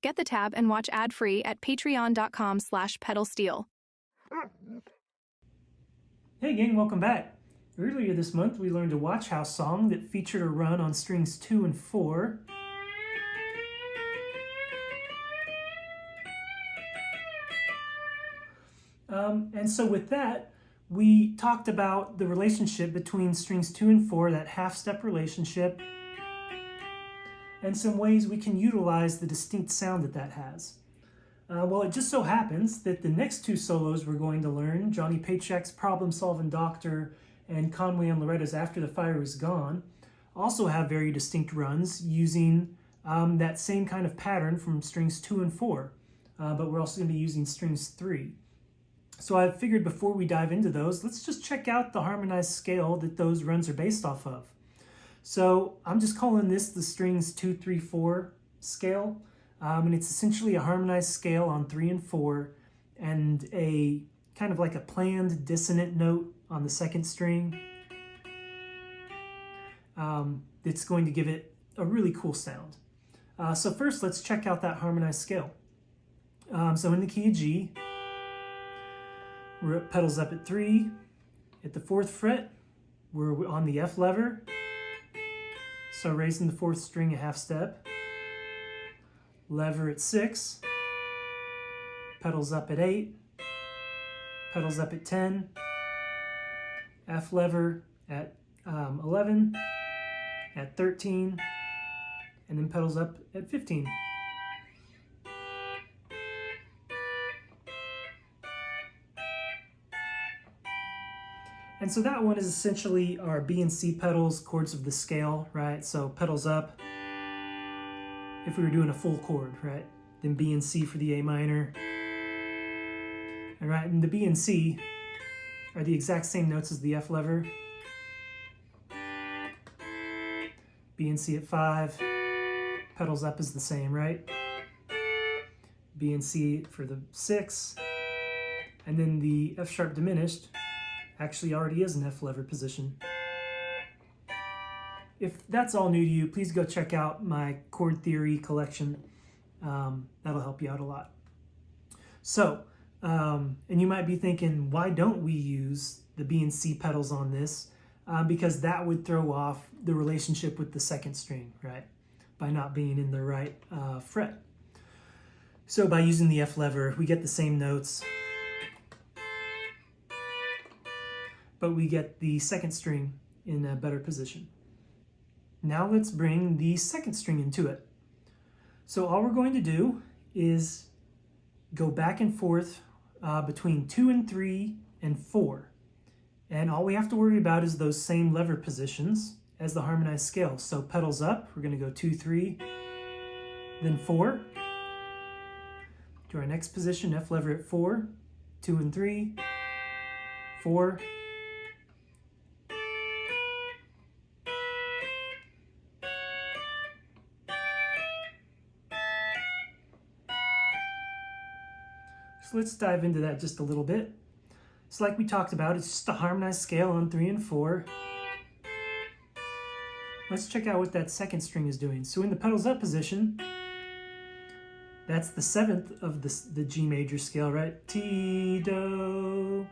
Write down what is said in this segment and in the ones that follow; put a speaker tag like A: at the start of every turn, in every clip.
A: Get the tab and watch ad-free at patreon.com/pedalsteel.
B: Hey gang, welcome back. Earlier this month we learned a watch house song that featured a run on strings 2 and 4. And so with that, we talked about the relationship between strings 2 and 4, that half-step relationship, and some ways we can utilize the distinct sound that has. Well, it just so happens that the next two solos we're going to learn, Johnny Paycheck's Problem Solving Doctor and Conway and Loretta's After the Fire Is Gone, also have very distinct runs using that same kind of pattern from strings 2 and 4, but we're also going to be using strings 3. So I figured before we dive into those, let's just check out the harmonized scale that those runs are based off of. So I'm just calling this the strings 2, 3, 4 scale. And it's essentially a harmonized scale on 3 and 4 and a kind of like a planned dissonant note on the second string. It's going to give it a really cool sound. So first let's check out that harmonized scale. So in the key of G, we're at pedals up at 3. At the 4th fret, we're on the F lever. So raising the 4th string a half step. Lever at 6. Pedals up at 8. Pedals up at 10. F lever at 11. At 13. And then pedals up at 15. And so that one is essentially our B and C pedals, chords of the scale, right? So pedals up, if we were doing a full chord, right? Then B and C for the A minor. All right, and the B and C are the exact same notes as the F lever. B and C at 5, pedals up is the same, right? B and C for the 6, and then the F sharp diminished actually already is an F lever position. If that's all new to you, please go check out my chord theory collection. That'll help you out a lot. So, and you might be thinking, why don't we use the B and C pedals on this? Because that would throw off the relationship with the second string, right? By not being in the right fret. So by using the F lever, we get the same notes, but we get the second string in a better position. Now let's bring the second string into it. So all we're going to do is go back and forth between 2 and 3 and 4. And all we have to worry about is those same lever positions as the harmonized scale. So pedals up, we're going to go 2, 3, then 4. To our next position, F lever at 4, 2 and 3, 4, so let's dive into that just a little bit. So like we talked about, it's just a harmonized scale on 3 and 4. Let's check out what that second string is doing. So in the pedals up position, that's the 7th of the G major scale, right? T, do.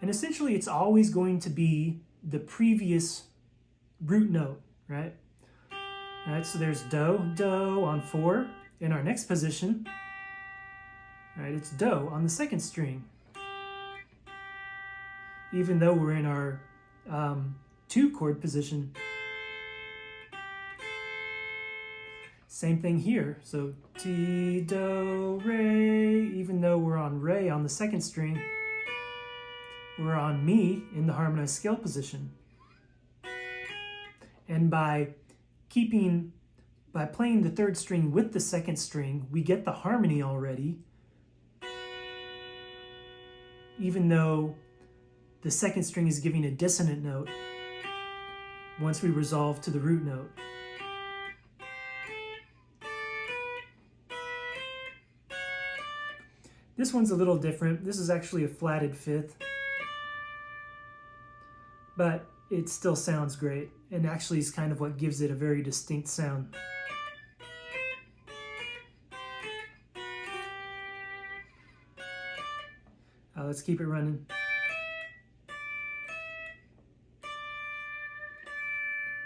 B: And essentially it's always going to be the previous root note, right? All right, so there's do, do on 4. In our next position, right, it's do on the second string. Even though we're in our 2 chord position. Same thing here. So T, do, re, even though we're on re on the second string, we're on mi in the harmonized scale position. And by playing the third string with the second string, we get the harmony already, even though the second string is giving a dissonant note once we resolve to the root note. This one's a little different. This is actually a flatted 5th, but it still sounds great, and actually is kind of what gives it a very distinct sound. Let's keep it running.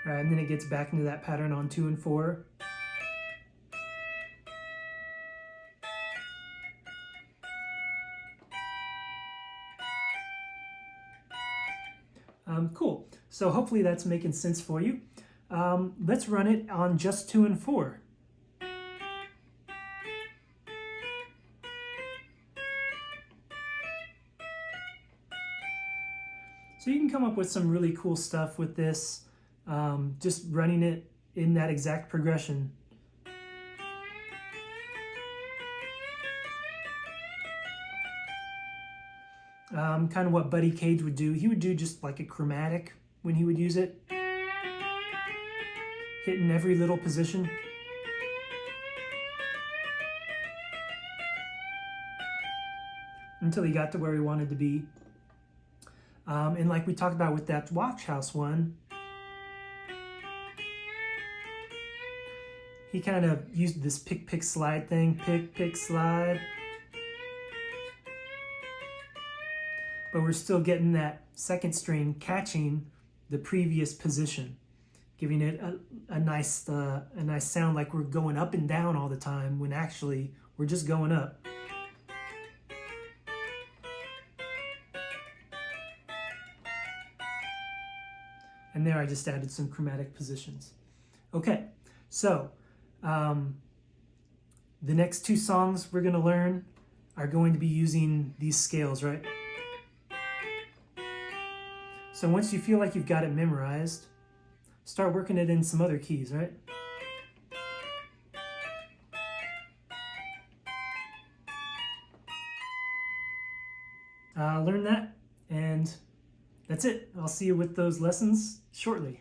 B: All right, and then it gets back into that pattern on 2 and 4. Cool. So hopefully that's making sense for you. Let's run it on just 2 and 4. So you can come up with some really cool stuff with this, just running it in that exact progression. Kind of what Buddy Cage would do. He would do just like a chromatic when he would use it, hitting every little position. Until he got to where he wanted to be. And like we talked about with that Watch House one, he kind of used this pick, pick, slide thing. Pick, pick, slide. But we're still getting that second string catching the previous position, giving it a nice sound, like we're going up and down all the time when actually we're just going up. And there I just added some chromatic positions. Okay, so the next 2 songs we're going to learn are going to be using these scales, right? So once you feel like you've got it memorized, start working it in some other keys, right? Learn that, and that's it. I'll see you with those lessons shortly.